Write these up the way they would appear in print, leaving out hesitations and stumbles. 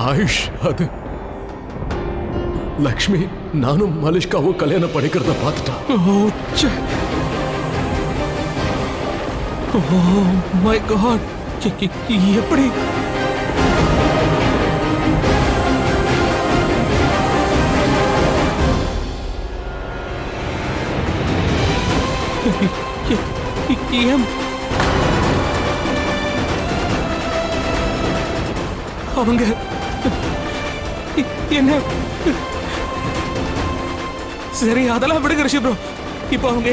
ஆயுஷ், அது லக்ஷ்மி நானும் மலிஷ்காவும் கல்யாணம் படிக்கிறத பார்த்துட்டான். மை காட், எப்படி? அவங்க என்ன? சரி, அதெல்லாம் விடுங்க ரிஷி ப்ரோ. இப்போ அவங்க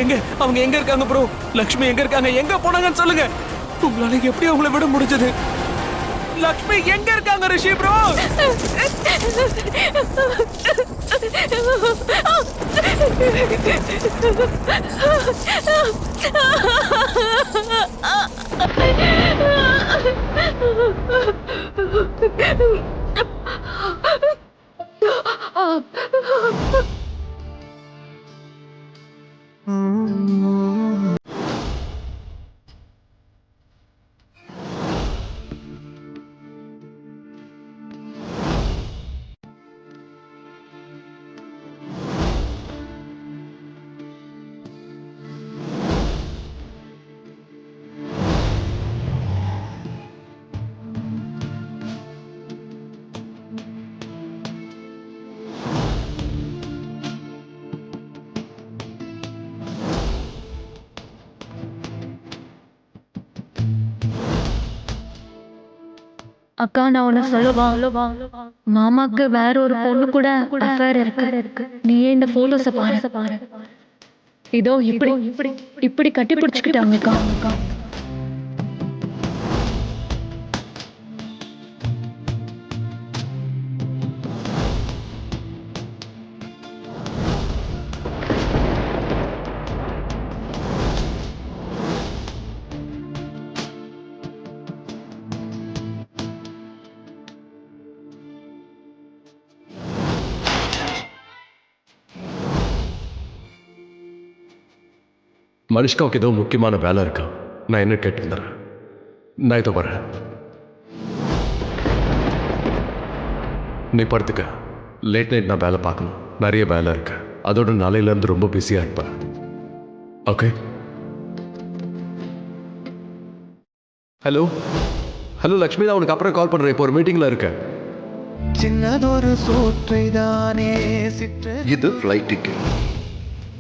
எங்க இருக்காங்க ப்ரோ? லக்ஷ்மி எங்க இருக்காங்க? எங்க போனாங்கன்னு சொல்லுங்க. உங்களால எப்படி அவங்கள விட முடிஞ்சது? லக்ஷ்மி எங்க இருக்காங்க ரிஷி ப்ரோ? அக்கா, நான் உன்னை சொல்லவா? மாமாக்கு வேற ஒரு பொண்ணு கூட அஃபேர் இருக்கு. நீயே இந்த போட்டோஸை பாரு. இதோ இப்படி கட்டி பிடிச்சுக்கிட்டாங்கக்கா. மலிஷ்காவுக்கு ஏதோ முக்கியமான வேலை இருக்கா. நான் என்ன கேட்டுருந்தேன். நான் இதோ வரேன். நீ படுத்துக்க. லேட் நைட் நான் வேலை பார்க்கணும். நிறைய வேலை இருக்கு. அதோட நாளையிலேருந்து ரொம்ப பிஸியாக இருப்பேன். ஓகே. ஹலோ லக்ஷ்மி, நான் உனக்கு அப்புறம் கால் பண்ணுறேன். இப்போ ஒரு மீட்டிங்கில் இருக்கேன். சின்னதொரு சோற்றைதானே இது ஃப்ளைட் டிக்கெட்.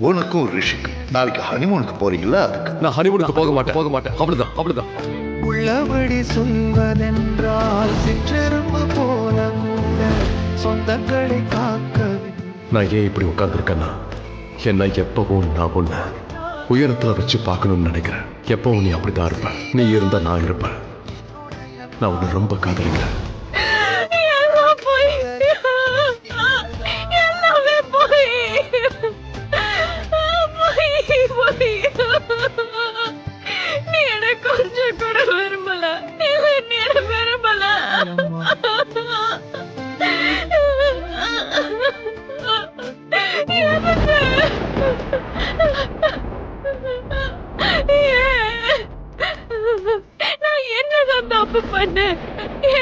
உனக்கும் ரிஷிக்கு நாளைக்கு ஹனிமூனுக்கு போறீங்களா? அதுக்கு நான் ஹனிமூனுக்கு போக மாட்டேன். அவ்வளோதான். உள்ளபடி சொல்வதென்றால் சிற்றெரும்பு போல கூட சொந்தங்களை காக்கவே. நான் ஏன் இப்படி உட்காந்துருக்கேன்னா, என்னை எப்பவும் நான் ஒன்று உயரத்தில் வச்சு பார்க்கணும்னு நினைக்கிறேன். எப்பவும் நீ அப்படிதான் இருப்ப. நீ இருந்தா நான் இருப்பேன். நான் உன்னை ரொம்ப காதலிக்கிறேன். நீ எனக்கு கொஞ்சம் கூட விரும்பல. நான் என்னதான் தப்பு பண்ணேன்?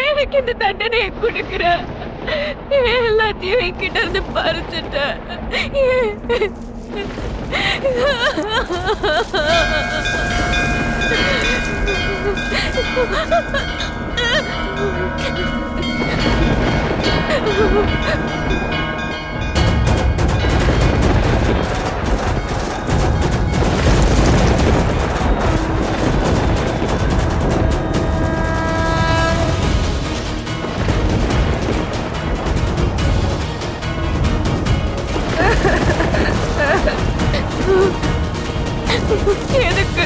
எனக்கு இந்த தண்டனையை கொடுக்குற? எல்லாத்தையும் என்கிட்ட இருந்து பறிச்சுட்டேன். எதுக்கு?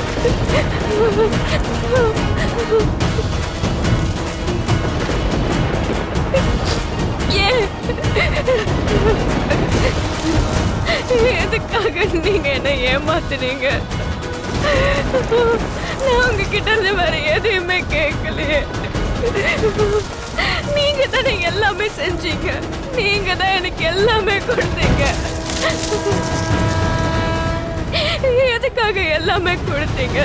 எதுக்காக நீங்க என்ன ஏமாத்துனீங்க? நான் உங்ககிட்ட இருந்து வேற எதையுமே கேட்கலையே. நீங்க தானே எல்லாமே செஞ்சீங்க. நீங்க தான் எனக்கு எல்லாமே கொடுத்தீங்க. எதுக்காக எல்லாமே கொடுத்தீங்க?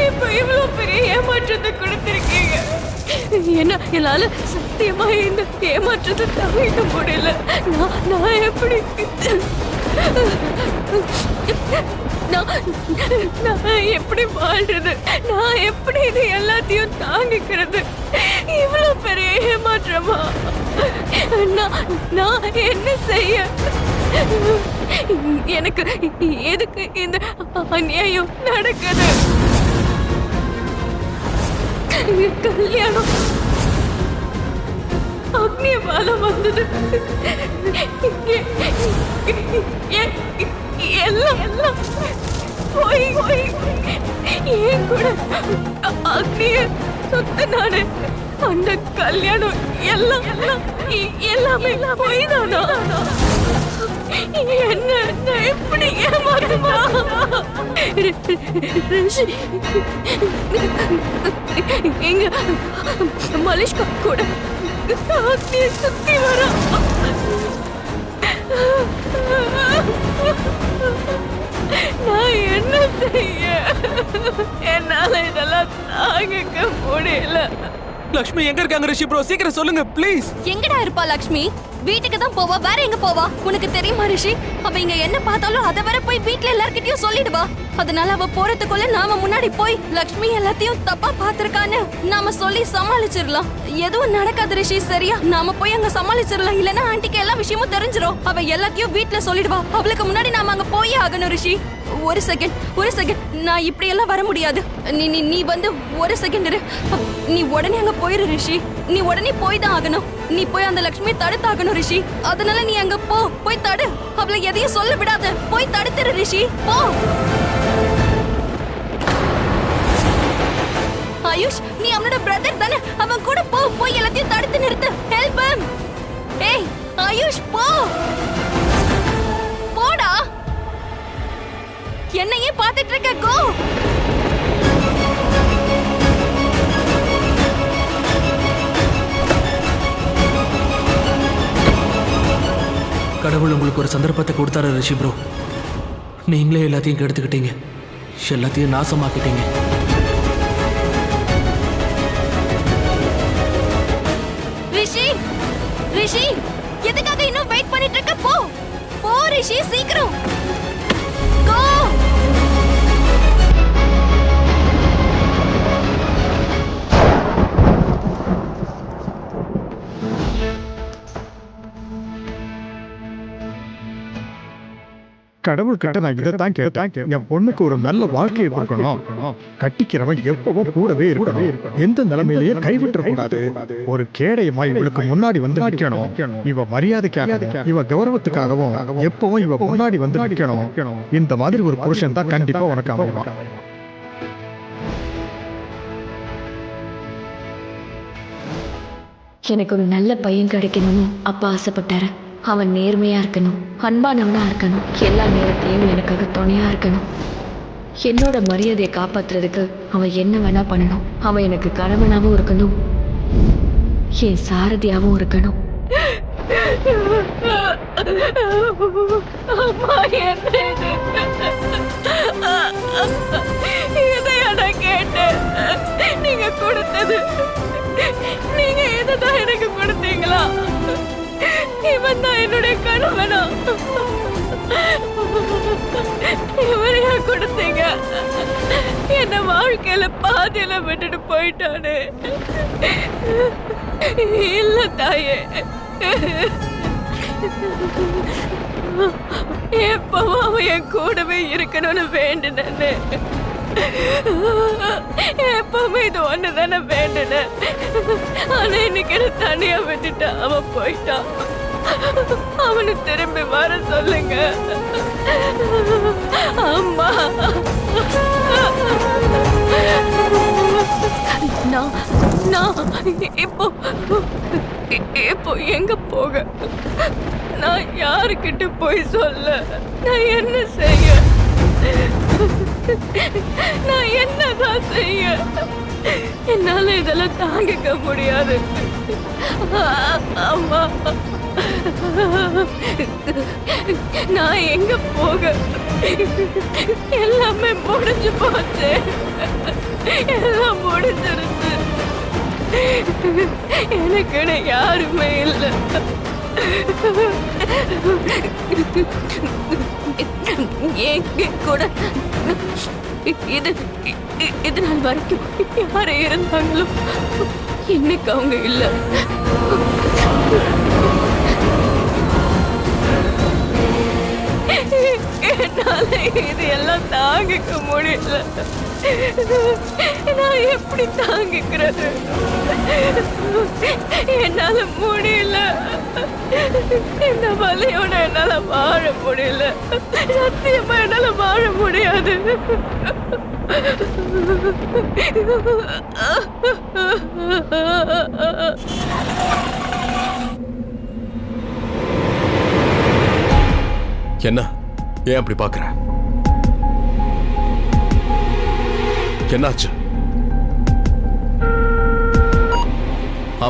இப்ப இவ்வளவு பெரிய ஏமாற்றத்தை கொடுத்திருக்கீங்க. என்ன என்னால சத்தியமா இந்த ஏமாற்றத்தை தாங்கிக்க முடியல. நான் எப்படி நான் எப்படி வாழ்றது? நான் எப்படி இது எல்லாத்தையும் தாங்கிக்கிறது? இவ்வளவு பெரிய ஏமாற்றமா? நான் என்ன செய்ய? எனக்கு எதுக்கு இந்த அநியாயம் நடக்குது? கல்யாணம் அக்னியபாலம் வந்தது. எல்லாம் போய் ஏன் கூட அக்னிய சொத்து நானு. அந்த கல்யாணம் எல்லாமே போய் தானா? என்ன எப்படி ஏமாத்துமா? எங்க மலிஷ்கா கூட அக்னிய சுத்தி வர. நான் என்ன செய்ய? என்னால இதெல்லாம் தாங்கிக்க முடியல. லக்ஷ்மி எங்க இருக்காங்க ரிஷி ப்ரோ? சீக்கிரம் சொல்லுங்க ப்ளீஸ். எங்கடா இருப்பா லக்ஷ்மி? வீட்டுக்கு தான் போவா, வேற எங்க போவா? உனக்கு தெரியுமா ரிஷி, அவ இங்க என்ன பார்த்தாலும் அத வர போய் வீட்ல எல்லார்கிட்டயும் சொல்லிடுவா. அதனால அவ போறதுக்குள்ள நாம முன்னாடி போய் லக்ஷ்மி எல்லாத்தையும் தப்பா பாத்திருக்கான்னு நாம சொல்லி சமாளிச்சிடலாம். எதுவும் நடக்காது ரிஷி, சரியா? நாம போய் அங்க சமாளிச்சிடலாம். இல்லனா ஆண்டிக்கு எல்லா விஷயமும் தெரிஞ்சிரும். அவ எல்லாத்தையும் வீட்ல சொல்லிடுவா. அவளுக்கு முன்னாடி நாம அங்க போயே ஆகணும் ரிஷி. ஒரு செகண்ட், நான் இப்படி எல்லாம் வர முடியாது. நீ வந்து ஒரு செகண்ட் இரு. நீ உடனே அங்க போயிரு ரிஷி. நீ உடனே போய் தான் ஆகணும். நீ போய் அந்த லக்ஷ்மி தடுத்தாகணும் ரிஷி. அதனால நீ அங்க போய் தடு. அவளை எதையும் சொல்ல விடாத. போய் தடுத்துரு ரிஷி, போ. ஆயுஷ், நீ அவனோட பிரதர் தானே? அவன் கூட போய் எல்லாத்தையும் தடுத்து நிறுத்து. Help him. ஏய் ஆயுஷ், போடா. என்னையே பார்த்துட்டு இருக்க, கோ. கடவுள் உங்களுக்கு ஒரு சந்தர்ப்பத்தை கொடுத்தாரு ரிஷி ப்ரோ. நீங்களே எல்லாத்தையும் கெடுத்துக்கிட்டீங்க, எல்லாத்தையும் நாசமாக்கிட்டீங்க. ரிஷி, எதுக்காக இன்னும் வெயிட் பண்ணிட்டு இருக்க? போ ரிஷி, சீக்கிரம் கோ. கடவுள் கிட்ட நான் இதைத்தான் கேட்டேன். என் பொண்ணுக்கு ஒரு நல்ல வாழ்க்கையை கொடுக்கணும். கட்டிக்கிறவன் எப்பவும் கூடவே இருக்கணும். எந்த நிலைமையிலேயே கைவிட்டுற கூடாது. ஒரு கேடயமா இவளுக்கு முன்னாடி வந்து நிக்கணும். இவ மரியாதைக்காக, இவ கௌரவத்துக்காகவும் எப்பவும் இவ முன்னாடி வந்து நிக்கணும். இந்த மாதிரி ஒரு புருஷன் தான் கண்டிப்பா உனக்கு அமைவான். எனக்கு ஒரு நல்ல பையன் கிடைக்கணும்னு அப்பா ஆசைப்பட்டாரு. அவன் நேர்மையா இருக்கணும், அன்பானவனா இருக்கணும், எல்லா நேரத்தையும் எனக்காக துணையா இருக்கணும். என்னோட மரியாதையை காப்பாத்துறதுக்கு அவன் என்ன வேணா பண்ணணும். அவன் எனக்கு கணவனாகவும் இருக்கணும், என் சாரதியாகவும் இருக்கணும். கேட்டேன், நீங்க கொடுத்தது, நீங்க இதுதான் எனக்கு கொடுத்தீங்களா? இவன் தான் என்னுடைய கணவனா? இவரையா கொடுத்தீங்க? என்ன வாழ்க்கையில பாதியில விட்டுட்டு போயிட்டானே. இல்ல தாயே, எப்பவும் அவன் என் கூடவே இருக்கணும்னு வேண்டுனே. எப்பவுமே இது ஒண்ணுதானே வேண்டுனேன். ஆனா இன்னைக்கு என்ன தனியா விட்டுட்டா, அவன் போயிட்டான். அவனு திரும்பி வர சொல்லுங்க அம்மா. நான் இப்போ எங்க போக? நான் யாருக்கிட்ட போய் சொல்ல? நான் என்ன செய்ய? நான் என்னதான் செய்ய? என்னால இதெல்லாம் தாங்கிக்க முடியாது அம்மா. நான் எங்க போக? எல்லாமே முடிஞ்சு போச்சு. எல்லாம் முடிஞ்சிருச்சு. எனக்குன்னு யாருமே இல்லை. எங்க கூட இது நாள் வரைக்கும் யாரு இருந்தாங்களோ இன்னைக்கு அவங்க இல்ல. என்னால இது எல்லாம் தாங்கிக்க முடியல. நான் எப்படி தாங்கிக்கிறது? என்னால முடியல. இந்த வலியோட என்னால வாழ முடியல. சத்தியமா என்னால வாழ முடியாது. என்ன ஏன் அப்படி பாக்குற? என்னாச்சு?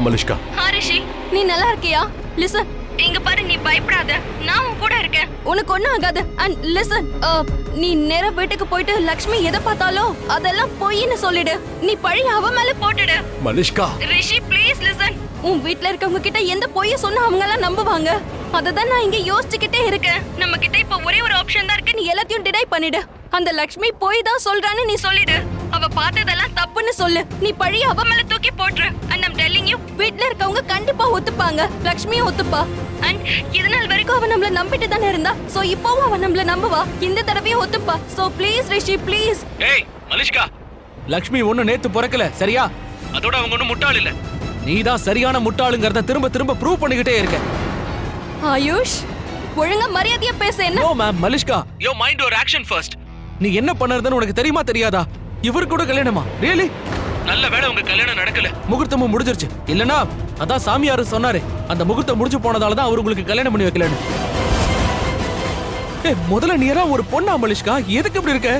மலிஷ்கா. ரிஷி, நீ நல்லா இருக்கியா? லிசன், இங்க பாரு, நீ பயப்படாத, நான் உன் கூட இருக்கேன். உனக்கு ஒண்ணும் ஆகாது. அண்ட் லிசன், நீ நேரா வீட்டுக்கு போயிட்டு லக்ஷ்மி எதை பார்த்தாலும் அதெல்லாம் பொய்ன்னு சொல்லிடு. நீ பழி அவ மேல போட்டுடு. மலிஷ்கா. ரிஷி ப்ளீஸ் லிசன். உன் வீட்ல இருக்கவங்க கிட்ட எந்த பொய்ய சொன்னா அவங்க எல்லாம் நம்புவாங்க. அததான் நான் இங்க யோசிச்சுக்கிட்டே இருக்கேன். நம்ம கிட்ட இப்ப ஒரே ஒரு ஆப்ஷன் தான் இருக்கு. நீ எல்லாத்தையும் டினை பண்ணிடு. அந்த லக்ஷ்மி போய் தான் சொல்றான்னு நீ சொல்லிடு. அவ பார்த்ததெல்லாம் தப்புன்னு சொல்லு. நீ பழிய அவ மேல தூக்கி போட்டுரு. அண்ட் ஐம் டெல்லிங் யூ, வீட்ல இருக்கவங்க கண்டிப்பா ஒத்துப்பாங்க. லக்ஷ்மியும் ஒத்துப்பா. அண்ட் இதனால் வரைக்கும் அவ நம்மள நம்பிட்டு தானே இருந்தா. சோ இப்போவும் அவ நம்மள நம்புவா. இந்த தடவையும் ஒத்துப்பா. So please Rishi please. ஏய் மலிஷ்கா, லக்ஷ்மி ஒண்ணு நேத்து பிறக்கல, சரியா? அதோட அவங்க ஒண்ணு முட்டாள் இல்ல. நீதான் சரியான முட்டாளுங்கறத திரும்ப திரும்ப ப்ரூவ் பண்ணிக்கிட்டே இருக்க. ஆயுஷ், ஒழுங்கா மரியாதையா பேச. என்ன? No ma'am, Malishka, you mind your action first. நீ என்ன பண்ணறதுன்னு உனக்கு தெரியுமா தெரியாதா? இவர் கூட கல்யாணமா? ரியலி? நல்ல வேளை உங்க கல்யாணம் நடக்கல. முகூர்த்தமும் முடிஞ்சிருச்சு. இல்லனா அதான் சாமியார் சொன்னாரு, அந்த முகூர்த்தம் முடிஞ்சு போனதால தான் அவர் உங்களுக்கு கல்யாணம் பண்ணி வைக்கலன்னு. முதல்ல நீரா ஒரு பொண்ணா மலிஷ்கா? எதுக்கு இப்படி இருக்க?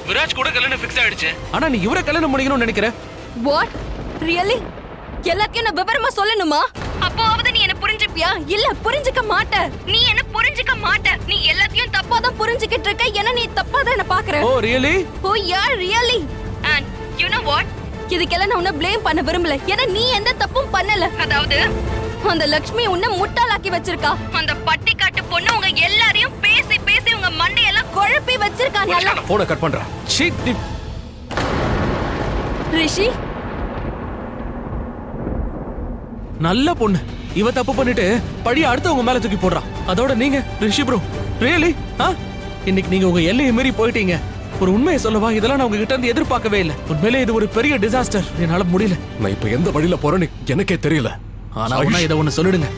விராஜ் கூட கல்யாணம் ஃபிக்ஸ் ஆயிடுச்சு. ஆனா நீ இவரை கல்யாணம் பண்ணிக்கணும்னு நினைக்கிற? வாட்? ரியலி? எல்லாத்தையும் நான் விவரமா சொல்லணுமா? அப்போவாவது நீ என்ன புரிஞ்சுப்பியா? இல்ல, புரிஞ்சுக்க மாட்ட. நீ என்ன புரிஞ்சுக்க மாட்ட. நீ எல்லாத்தையும் தப்பா தான் புரிஞ்சுக்கிட்டு இருக்க. ஏன்னா நீ தப்பா தான் என்ன பாக்குற. Oh really? Oh yeah really? And you know what? இதுக்கெல்லாம் நான் உன்னை ப்ளேம் பண்ண விரும்பல. ஏன்னா நீ எந்த தப்பும் பண்ணல. அதாவது அந்த லக்ஷ்மி உன்னை முட்டாளாக்கி வச்சிருக்கா. அந்த பட்டிக்காட்டு பொண்ணு உங்க எல்லாரையும் பேசி பேசி உங்க மண்டையெல்லாம் குழப்பி வச்சிருக்காங்க. போனை கட் பண்றேன். ரிஷி, நல்ல பொண்ணு. இவ தப்பு பண்ணிட்டு பழிய அடுத்தவங்க மேல தூக்கி போடுறா. அதோட நீங்க ரிஷி ப்ரோ, ரியலி? இன்னைக்கு நீங்க உங்க எல்லையை மீறி போயிட்டீங்க. ஒரு உண்மையை சொல்லவா, இதெல்லாம் நான் உங்ககிட்ட இருந்து எதிர்பார்க்கவே இல்லை. உண்மையிலே இது ஒரு பெரிய டிசாஸ்டர். என்னால முடியல. நான் இப்ப எந்த வழியில போறேன்னு எனக்கே தெரியல. ஆனா இதை ஒண்ணு சொல்லிடுங்க.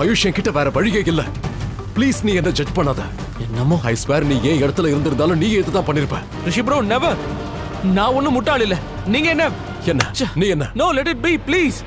ஆயுஷ் என்கிட்ட வேற வழியே இல்ல. ப்ளீஸ் நீ என்ன ஜட்ஜ் பண்ணாத. என்னமோ ஐ ஸ்வேர் நீ ஏன் இடத்துல இருந்திருந்தாலும் நீ இதுதான் பண்ணிருப்ப. ரிஷி ப்ரோ, நெவர். நான் ஒண்ணும் முட்டாள் இல்ல. நீங்க என்ன? நீ என்ன? No, let it be please.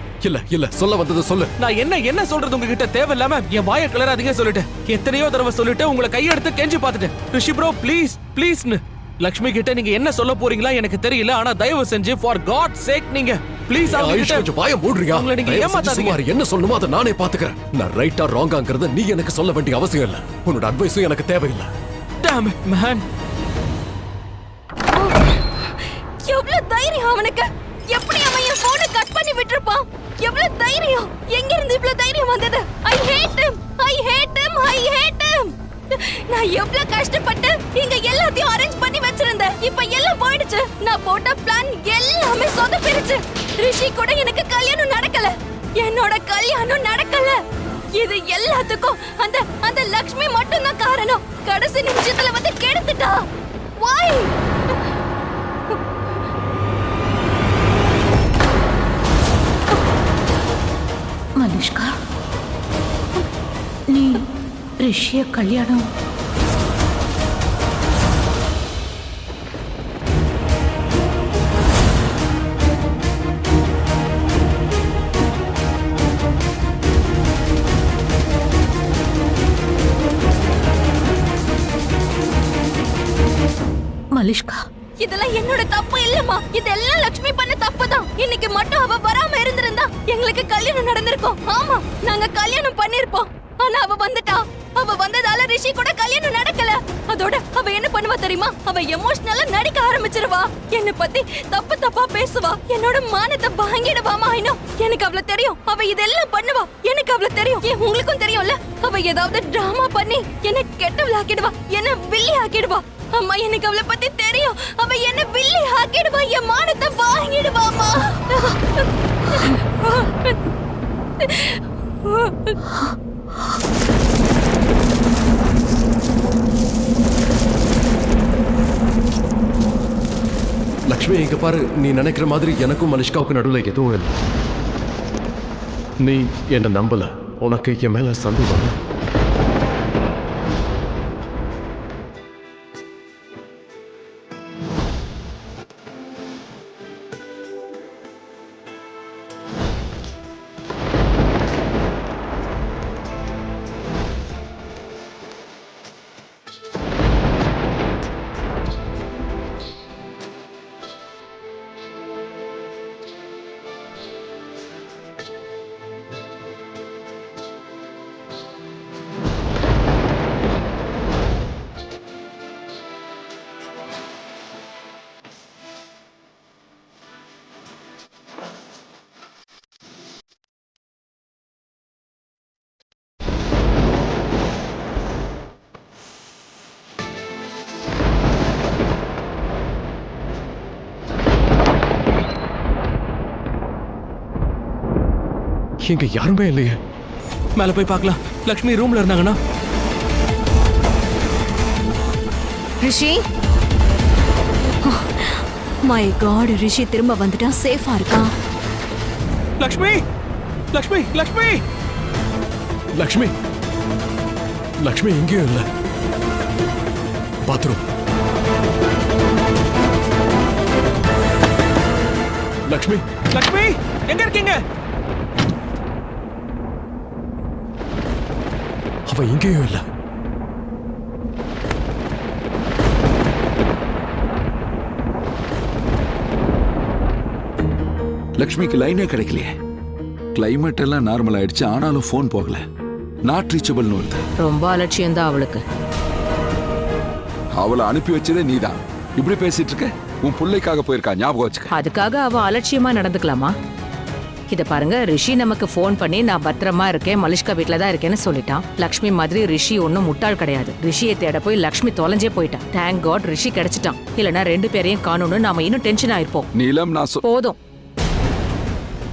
இல்ல சொல்ல வந்தது சொல்லு. நான் என்ன சொல்றது உங்ககிட்ட? தேவையில்லாம என் வாயை கிளறாதீங்க சொல்லிட்டு எத்தனையோ தடவை சொல்லிட்டு உங்களை கையெடுத்து கெஞ்சி பார்த்துட்டேன். ரிஷி ப்ரோ ப்ளீஸ் ப்ளீஸ்னு. லக்ஷ்மி கிட்ட நீங்க என்ன சொல்ல போறீங்களா எனக்கு தெரியல. ஆனா தயவு செஞ்சு ஃபார் காட் சேக் நீங்க ப்ளீஸ் ஆயுஷ் கொஞ்சம் வாயை மூடுறியா? உங்களை நீங்க ஏமாத்தாதீங்க. என்ன சொல்லணுமோ அதை நானே பாத்துக்கிறேன். நான் ரைட்டா ராங்காங்கறத நீ எனக்கு சொல்ல வேண்டிய அவசியம் இல்ல. உன்னோட அட்வைஸும் எனக்கு தேவையில்லை. Damn it, man. எவ்வளவு தைரியம் அவனுக்கு! எப்படி அவன் என் போனை கட் பண்ணி விட்டுருப்பான்? எவ்வளவு தைரியம்! எங்க இருந்து இவ்வளவு தைரியம் வந்தது? I hate him! I hate him! I hate him! நான் எவ்வளவு கஷ்டப்பட்டு இங்க எல்லாத்தையும் அரேஞ்ச் பண்ணி வச்சிருந்தேன். இப்ப எல்லாம் போயிடுச்சு. நான் போட்ட பிளான் எல்லாமே சொதப்பிருச்சு. ரிஷி கூட எனக்கு கல்யாணம் நடக்கல. என்னோட கல்யாணம் நடக்கல. இது எல்லாத்துக்கும் அந்த லக்ஷ்மி மட்டும் தான் காரணம். கடைசி நிமிஷத்துல வந்து கெடுத்துட்டா. Why? மனுஷ்கா, நீ ரிஷிய கல்யாணம் மலிஷ்கா, இதெல்லாம் என்னோட தப்பு இல்லம்மா. இதெல்லாம் லக்ஷ்மி பண்ண தப்பு தான். இன்னைக்கு மட்டும் அவ வராம இருந்திருந்தா எங்களுக்கு கல்யாணம் நடந்திருக்கும். ஆமா, நாங்க கல்யாணம் பண்ணிருப்போம். ஆனா அவ வந்துட்டா. அவ வந்ததால ரிஷி கூட கல்யாணம் நடக்கல. அதோட அவ என்ன பண்ணுவா தெரியுமா? அவ எமோஷனலா நடிக்க ஆரம்பிச்சிருவா. என்ன பத்தி தப்பு தப்பா பேசுவா. என்னோட மானத்தை வாங்கிடுவாமா. எனக்கு அவள தெரியும். அவ இதெல்லாம் பண்ணுவா. எனக்கு அவள தெரியும். உங்களுக்கும் தெரியும்ல. அவ ஏதாவது டிராமா பண்ணி என்ன கெட்டவள ஆக்கிடுவா. என்ன வில்லி ஆக்கிடுவா. அம்மா எனக்கு அவளை பத்தி தெரியும். அவ என்ன வில்லி ஆக்கிடுவா. என் மானத்தை வாங்கிடுவாமா. லக்ஷ்மி, இங்க பாரு, நீ நினைக்கிற மாதிரி எனக்கும் மனுஷ்காவுக்கு நடுவில் எதுவும் இல்லை. நீ என்ன நம்பல. உனக்கு என் மேல சந்தேகம். இங்க யாருமே இல்லையே. மேல போய் பார்க்கலாம். லக்ஷ்மி ரூம்ல இருந்தாங்கன்னா. ரிஷி, மை காட், ரிஷி திரும்ப வந்துட்டான். சேஃபா இருக்கான். லக்ஷ்மி, லக்ஷ்மி, லக்ஷ்மி, லக்ஷ்மி, லக்ஷ்மி எங்கேயும் இல்லை. பாத்ரூம். லக்ஷ்மி, லக்ஷ்மி எங்க இருக்கீங்க? அவ எங்கேயும் இல்லை. லக்ஷ்மிக்கு லைனே கிடைக்கலையே. கிளைமேட் எல்லாம் நார்மல் ஆயிடுச்சு, ஆனாலும் போன் போகல. நாட் ரீச்சபிள்னு வருது. ரொம்ப அலட்சியம் தான் அவளுக்கு. அவளை அனுப்பி வச்சதே நீதான். இப்படி பேசிட்டு இருக்க. உன் பிள்ளைக்காக போயிருக்கா, ஞாபகம் வச்சுக்க. அதுக்காக அவ அலட்சியமா நடந்துக்கலாமா? இத பாருங்க, ரிஷி நமக்கு ஃபோன் பண்ணி நான் பத்திரமா இருக்கேன், மலிஷ்கா வீட்ல தான் இருக்கேன்னு சொல்லிட்டான். லக்ஷ்மி மாதிரி ரிஷி ஒன்னும் முட்டாள் கிடையாது. ரிஷியை தேட போய் லக்ஷ்மி தொலைஞ்சே போயிட்டான். தேங்க் காட் ரிஷி கிடைச்சிட்டான். இல்லனா ரெண்டு பேரையும் காணோம்னு நாம இன்னும் டென்ஷன் ஆயிருப்போம். நீலம், நான் போதும்.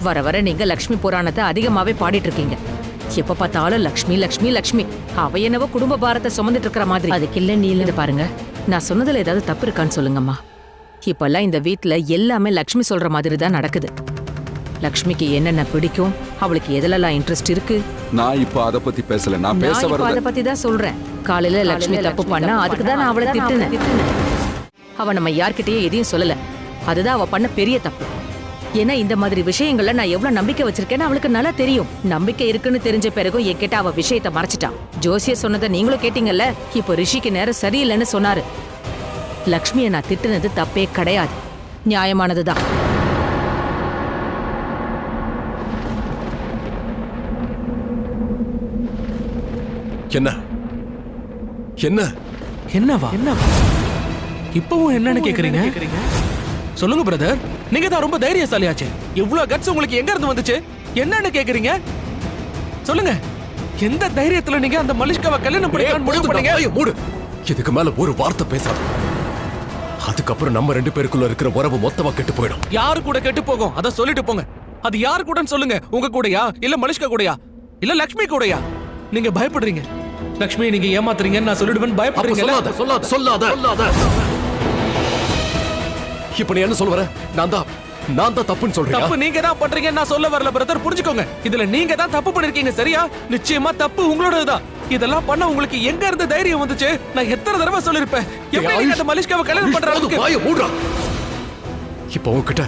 வர வர நீங்க லக்ஷ்மி புராணத்தை அதிகமாவே பாடிட்டு இருக்கீங்க. எப்ப பார்த்தாலும் லக்ஷ்மி லக்ஷ்மி லக்ஷ்மி. அவ என்னவோ குடும்ப பாரத்தை சுமந்துட்டு இருக்கிற மாதிரி. அதுக்கு இல்ல நீல பாருங்க, நான் சொன்னதுல ஏதாவது தப்பு இருக்கான்னு சொல்லுங்கம்மா. இப்பெல்லாம் இந்த வீட்ல எல்லாமே லக்ஷ்மி சொல்ற மாதிரி தான் நடக்குது. லக்ஷ்மிக்கு என்னென்ன பிடிக்கும், அவளுக்கு எதுலலாம் இன்ட்ரெஸ்ட் இருக்கு. நான் இப்ப அத பத்தி பேசல. நான் பேச வரேன். அத பத்தி தான் சொல்றேன். காலையில லக்ஷ்மி தப்பு பண்ணா அதுக்கு தான் நான் அவளை திட்டுனேன். அவ நம்ம யார்கிட்டயே எதையும் சொல்லல. அதுதான் அவ பண்ண பெரிய தப்பு. ஏன்னா இந்த மாதிரி விஷயங்கள்ல நான் எவ்வளவு நம்பிக்கை வச்சிருக்கேன்னு அவளுக்கு நல்லா தெரியும். நம்பிக்கை இருக்குன்னு தெரிஞ்ச பிறகும் என்கிட்ட அவ விஷயத்தை மறைச்சிட்டான். ஜோசிய சொன்னதை நீங்களும் கேட்டீங்கல்ல. இப்போ ரிஷிக்கு நேரம் சரியில்லைன்னு சொன்னாரு. லக்ஷ்மியை நான் திட்டுனது தப்பே கிடையாது, நியாயமானதுதான். என்ன என்ன என்னவா? இப்பவும் என்னன்னு கேக்குறீங்க? சொல்லுங்க பிரதர், நீங்க தான் ரொம்ப தைரியசாலியாச்சு. இவ்வளவு கட்ஸ் உங்களுக்கு எங்க இருந்து வந்துச்சு? என்னன்னு கேக்குறீங்க? சொல்லுங்க. எந்த தைரியத்துல நீங்க அந்த மலிஷ்காவை கல்யாணம் பண்ணிக்கலாம்னு முடிவு பண்ணீங்க? மூடு. இதுக்கு மேல ஒரு வார்த்தை பேசாத. அதுக்கப்புறம் நம்ம ரெண்டு பேருக்குள்ள இருக்கிற உறவு மொத்தமா கெட்டு போயிடும். யாரு கூட கெட்டு போகும் அத சொல்லிட்டு போங்க. அது யாரு கூடன்னு சொல்லுங்க. உங்க கூடயா, இல்ல மலிஷ்கா கூடயா, இல்ல லக்ஷ்மி கூடயா? நீங்க பயப்படுறீங்க. லக்ஷ்மி நீங்க ஏமாத்துறீங்கன்னு நான் சொல்லிடுவேன். பயப்படுறீங்க. சொல்லாத சொல்லாத சொல்லாத சொல்லாத. இப்ப நீ என்ன சொல்ல வர? நான் தான் தப்புன்னு சொல்றேன். தப்பு நீங்க தான் பண்றீங்க, நான் சொல்ல வரல பிரதர், புரிஞ்சுக்கோங்க. இதுல நீங்க தான் தப்பு பண்ணிருக்கீங்க, சரியா? நிச்சயமா தப்பு உங்களோடதுதான். இதெல்லாம் பண்ண உங்களுக்கு எங்க இருந்து தைரியம் வந்துச்சு? நான் எத்தனை தடவை சொல்லிருப்பேன். எப்படி நீங்க அந்த மலிஷ்காவை கல்யாணம் பண்றாங்க? வாயை மூடுறா. இப்ப உன்கிட்ட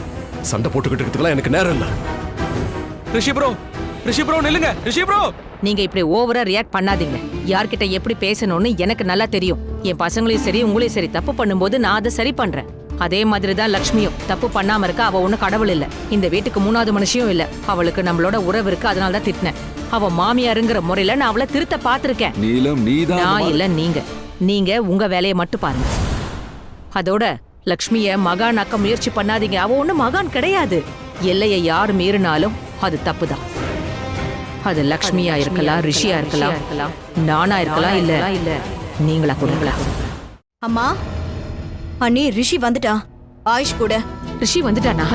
சண்டை போட்டுக்கிட்டு இருக்கிறதுலாம் எனக்கு நேரம் இல்ல. ரிஷி ப்ரோ நில்லுங்க. ரிஷி ப்ரோ, நீங்க இப்படி ஓவரா ரியாக்ட் பண்ணாதீங்க. யார்கிட்ட எப்படி பேசணும்னு எனக்கு நல்லா தெரியும். என் பசங்களையும் சரி உங்களையும் சரி தப்பு பண்ணும்போது நான் அதை சரி பண்றேன். அதே மாதிரி தான் லக்ஷ்மியும் தப்பு பண்ணாம இருக்க. அவ ஒண்ணு கடவுள் இல்ல, இந்த வீட்டுக்கு மூணாவது மனுஷியும் இல்ல. அவளுக்கு நம்மளோட உறவு இருக்கு, அதனால தான் திட்டினேன். அவ மாமியாருங்கிற முறையில நான் அவளை திருத்த பாத்திருக்கேன். நீலம் நீதான் நான் இல்ல நீங்க. நீங்க உங்க வேலையை மட்டும் பாருங்க. அதோட லக்ஷ்மிய மகான் ஆக்க முயற்சி பண்ணாதீங்க. அவ ஒண்ணு மகான் கிடையாது. எல்லையை யார் மீறினாலும் அது தப்புதான். அது லக்ஷ்மியா இருக்கலாம், ரிஷியா இருக்கலாம், நானா இருக்கலாம், இல்ல நீங்களா கூட. அம்மா அண்ணி ரிஷி வந்துட்டா. ஆயுஷ் கூட. ரிஷி வந்துட்டானா?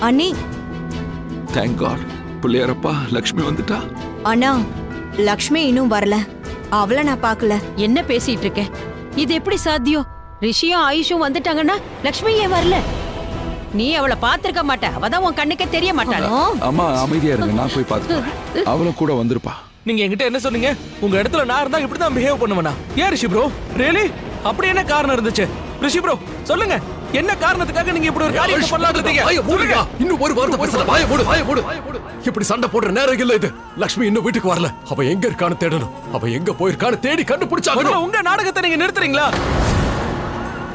அண்ணி. Thank God. பிள்ளையாரப்பா, லக்ஷ்மி வந்துட்டா. அண்ணா லக்ஷ்மி இன்னும் வரல. அவளை நான் பார்க்கல. என்ன பேசிட்டு இருக்க? இது எப்படி சாத்தியம்? ரிஷியும் ஆயுஷும் வந்துட்டாங்கன்னா லக்ஷ்மி ஏன் வரல? நீ அவளை பாத்திருக்க மாட்ட. அவதான் உன் கண்ணுக்கே தெரிய மாட்டாளோ. அம்மா அமைதியா இருங்க, நான் போய் பார்த்துக்கிறேன். அவளும் கூட வந்திருப்பா. நீங்க என்கிட்ட என்ன சொன்னீங்க? உங்க இடத்துல நான் இருந்தா இப்படிதான் பிஹேவ் பண்ணுவேனா? ஏன் ரிஷி ப்ரோ? ரியலி? அப்படி என்ன காரணம் இருந்துச்சு? ரிஷி ப்ரோ சொல்லுங்க, என்ன காரணத்துக்காக நீங்க இப்படி ஒரு காரியத்தை பண்ணலாம்னு இருக்கீங்க? மூடுங்க. இன்னும் ஒரு வார்த்தை பேசல. வாயை மூடு. இப்படி சண்டை போடுற நேரம் இல்ல இது. லக்ஷ்மி இன்னும் வீட்டுக்கு வரல. அவ எங்க இருக்கான்னு தேடணும். அவ எங்க போயிருக்கான்னு தேடி கண்டுபிடிச்சாங்க. உங்க நாடகத்தை நீங்க நிறுத்துறீங்களா?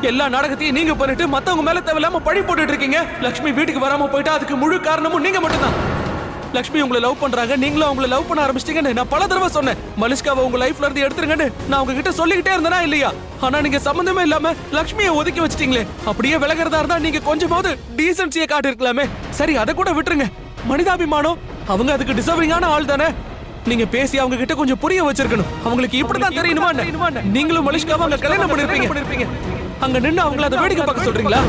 எல்லா நாடகத்தையும் நீங்க பண்ணிட்டு மத்தவங்க மேல தேவையில்லாம பழி போட்டுட்டு இருக்கீங்க. லக்ஷ்மி வீட்டுக்கு வராம போயிட்டா அதுக்கு முழு காரணமும் நீங்க மட்டும்தான். லக்ஷ்மி உங்களை லவ் பண்றாங்க, நீங்களும் அவங்களை லவ் பண்ண ஆரம்பிச்சிட்டீங்கன்னு நான் பல தடவை சொன்னேன். மலிஷ்காவை உங்க லைஃப்ல இருந்து எடுத்துருங்கன்னு நான் உங்ககிட்ட சொல்லிக்கிட்டே இருந்தேனா இல்லையா? ஆனா நீங்க சம்பந்தமே இல்லாம லக்ஷ்மியை ஒதுக்கி வச்சிட்டீங்களே. அப்படியே விலகிறதா இருந்தா நீங்க கொஞ்சமாவது டீசன்சியை காட்டி இருக்கலாமே. சரி, அதை கூட விட்டுருங்க. மனிதாபிமானம், அவங்க அதுக்கு டிசர்விங்கான ஆள் தானே. நீங்க பேசி அவங்க கிட்ட கொஞ்சம் புரிய வச்சிருக்கணும். அவங்களுக்கு இப்படிதான் தெரியணுமா? நீங்களும் மலிஷ்காவை அங்க கல்யாணம் பண்ணிருப்பீங்க. அங்க நின்னு அவங்கள அதை வேடிக்கை பார்க்க சொல்றீங்களா?